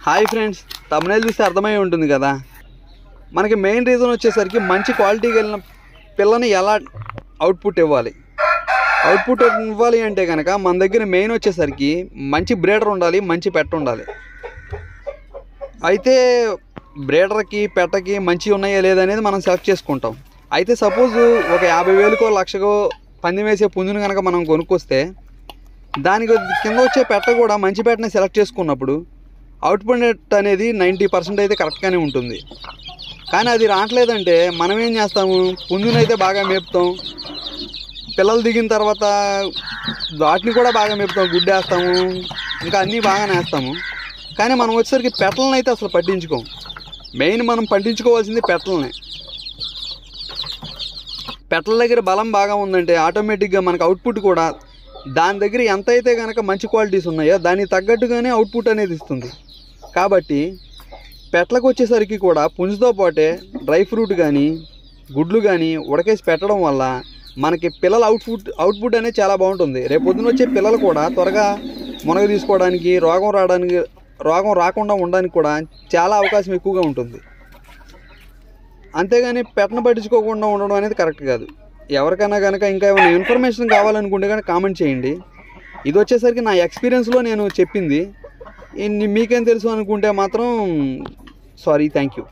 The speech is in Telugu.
హాయ్ ఫ్రెండ్స్, తమ్నైల్ చూస్తే అర్థమై ఉంటుంది కదా. మనకి మెయిన్ రీజన్ వచ్చేసరికి మంచి క్వాలిటీకి వెళ్ళిన పిల్లని ఎలా అవుట్పుట్ ఇవ్వాలి. అవుట్పుట్ ఇవ్వాలి అంటే కనుక మన దగ్గర మెయిన్ వచ్చేసరికి మంచి బ్రీడర్ ఉండాలి, మంచి పెట్ ఉండాలి. అయితే బ్రీడర్కి పెట్టకి మంచి ఉన్నాయా లేదనేది మనం సెలెక్ట్ చేసుకుంటాం. అయితే సపోజ్ ఒక 50,000కో 1,00,000కో పందెం వేసే పుంజుని కనుక మనం కొనుక్కొస్తే దానికి కింద వచ్చే పెట్ట కూడా మంచి పెట్టని సెలెక్ట్ చేసుకున్నప్పుడు అవుట్పుట్ అనేది 90% అయితే కరెక్ట్గానే ఉంటుంది. కానీ అది రావట్లేదంటే మనం ఏం చేస్తాము, పుంజునైతే బాగా మేపుతాం, పిల్లలు దిగిన తర్వాత వాటిని కూడా బాగా మేపుతాం, గుడ్డేస్తాము, ఇంకా అన్నీ బాగానే వేస్తాము. కానీ మనం వచ్చేసరికి పెట్టలను అయితే అసలు పట్టించుకోం. మెయిన్ మనం పట్టించుకోవాల్సింది పెట్టలనే. పెట్టల దగ్గర బలం బాగా ఉందంటే ఆటోమేటిక్గా మనకు అవుట్పుట్ కూడా దాని దగ్గర ఎంత అయితే కనుక మంచి క్వాలిటీస్ ఉన్నాయో దానికి తగ్గట్టుగానే అవుట్పుట్ అనేది ఇస్తుంది. కాబట్టి పెట్టలకు వచ్చేసరికి కూడా పుంజుతో పాటే డ్రై ఫ్రూట్ కానీ గుడ్లు కానీ ఉడకేసి పెట్టడం వల్ల మనకి పిల్లల అవుట్పుట్ అనేది చాలా బాగుంటుంది. రేపు పొద్దున వచ్చే పిల్లలు కూడా త్వరగా మునగ తీసుకోవడానికి, రోగం రాకుండా ఉండడానికి కూడా చాలా అవకాశం ఎక్కువగా ఉంటుంది. అంతేగాని పెట్టను పట్టించుకోకుండా ఉండడం అనేది కరెక్ట్ కాదు. ఎవరికైనా కనుక ఇంకా ఏమైనా ఇన్ఫర్మేషన్ కావాలనుకుంటే కనుక కామెంట్ చేయండి. ఇది వచ్చేసరికి నా ఎక్స్పీరియన్స్లో నేను చెప్పింది. మీకేం తెలుసు అనుకుంటే మాత్రం సారీ, థ్యాంక్ యూ.